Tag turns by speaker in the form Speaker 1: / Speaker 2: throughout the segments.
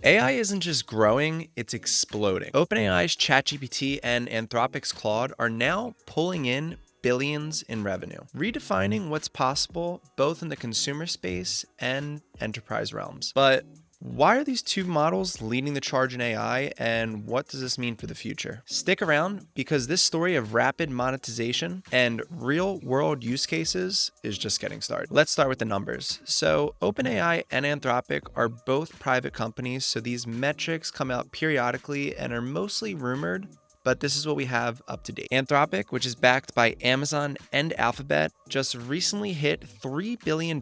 Speaker 1: AI isn't just growing, it's exploding. OpenAI's ChatGPT and Anthropic's Claude are now pulling in billions in revenue, redefining what's possible both in the consumer space and enterprise realms. But why are these two models leading the charge in AI, and what does this mean for the future? Stick around, because this story of rapid monetization and real-world use cases is just getting started. Let's start with the numbers. So OpenAI and Anthropic are both private companies, so these metrics come out periodically and are mostly rumored, but this is what we have up to date. Anthropic, which is backed by Amazon and Alphabet, just recently hit $3 billion in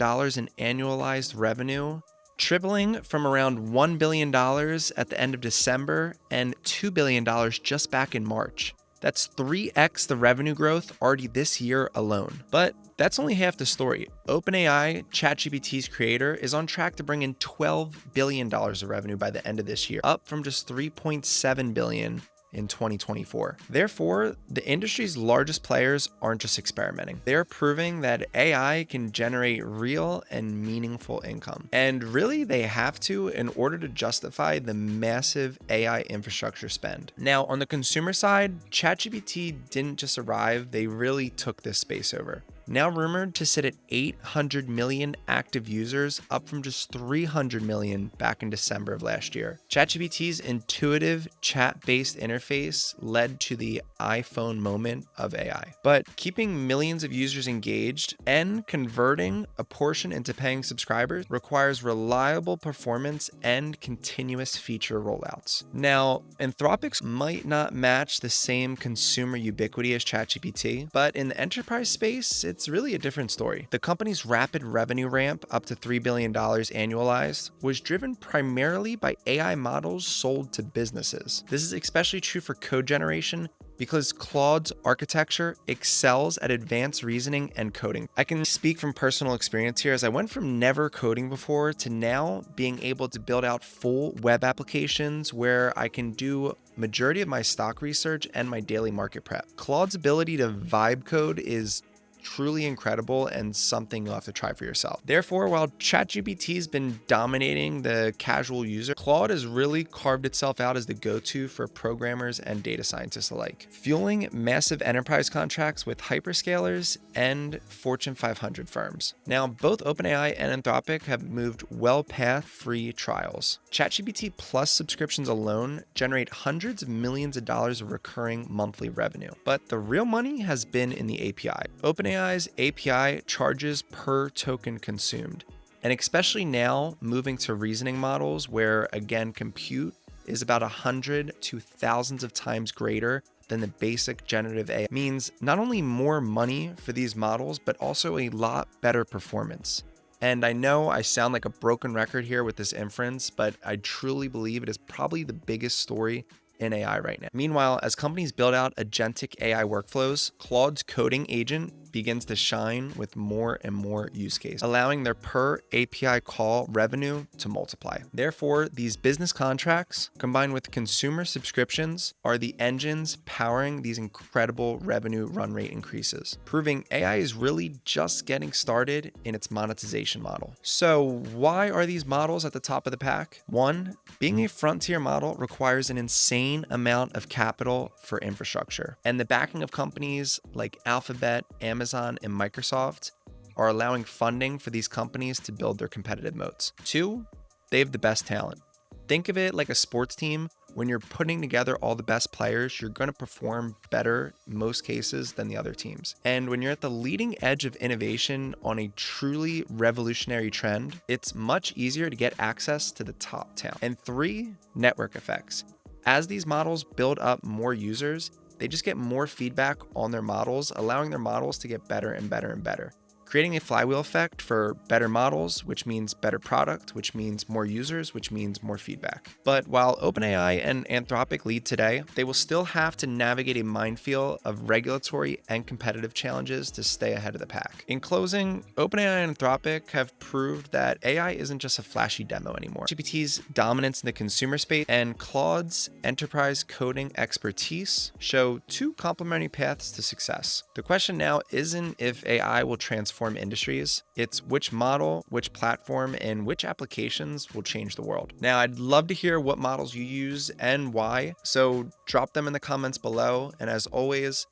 Speaker 1: annualized revenue, tripling from around $1 billion at the end of December and $2 billion just back in March. That's 3x the revenue growth already this year alone. But that's only half the story. OpenAI, ChatGPT's creator, is on track to bring in $12 billion of revenue by the end of this year, up from just $3.7 billion in 2024. Therefore, the industry's largest players aren't just experimenting. They're proving that AI can generate real and meaningful income. And really, they have to in order to justify the massive AI infrastructure spend. Now, on the consumer side, ChatGPT didn't just arrive, they really took this space over. Now rumored to sit at 800 million active users, up from just 300 million back in December of last year. ChatGPT's intuitive chat-based interface led to the iPhone moment of AI. But keeping millions of users engaged and converting a portion into paying subscribers requires reliable performance and continuous feature rollouts. Now, Anthropic's might not match the same consumer ubiquity as ChatGPT, but in the enterprise space, it's really a different story. The company's rapid revenue ramp up to $3 billion annualized was driven primarily by AI models sold to businesses. This is especially true for code generation, because Claude's architecture excels at advanced reasoning and coding. I can speak from personal experience here, as I went from never coding before to now being able to build out full web applications where I can do majority of my stock research and my daily market prep. Claude's ability to vibe code is truly incredible and something you'll have to try for yourself. Therefore, while ChatGPT has been dominating the casual user, Claude has really carved itself out as the go-to for programmers and data scientists alike, fueling massive enterprise contracts with hyperscalers and Fortune 500 firms. Now, both OpenAI and Anthropic have moved well past free trials. ChatGPT Plus subscriptions alone generate hundreds of millions of dollars of recurring monthly revenue. But the real money has been in the API. OpenAI's API charges per token consumed, and especially now moving to reasoning models where, again, compute is about 100 to thousands of times greater than the basic generative AI, means not only more money for these models, but also a lot better performance. And I know I sound like a broken record here with this inference, but I truly believe it is probably the biggest story in AI right now. Meanwhile, as companies build out agentic AI workflows, Claude's coding agent begins to shine with more and more use cases, allowing their per API call revenue to multiply. Therefore, these business contracts, combined with consumer subscriptions, are the engines powering these incredible revenue run rate increases, proving AI is really just getting started in its monetization model. So why are these models at the top of the pack? One, being a frontier model requires an insane amount of capital for infrastructure, and the backing of companies like Alphabet, Amazon, and Microsoft are allowing funding for these companies to build their competitive moats. Two, they have the best talent. Think of it like a sports team. When you're putting together all the best players, you're going to perform better in most cases than the other teams. And when you're at the leading edge of innovation on a truly revolutionary trend, it's much easier to get access to the top talent. And three, network effects. As these models build up more users, they just get more feedback on their models, allowing their models to get better and better and better, creating a flywheel effect for better models, which means better product, which means more users, which means more feedback. But while OpenAI and Anthropic lead today, they will still have to navigate a minefield of regulatory and competitive challenges to stay ahead of the pack. In closing, OpenAI and Anthropic have proved that AI isn't just a flashy demo anymore. GPT's dominance in the consumer space and Claude's enterprise coding expertise show two complementary paths to success. The question now isn't if AI will transform transform industries. It's which model, which platform, and which applications will change the world. Now, I'd love to hear what models you use and why, so drop them in the comments below. And as always,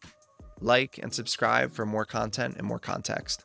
Speaker 1: like and subscribe for more content and more context.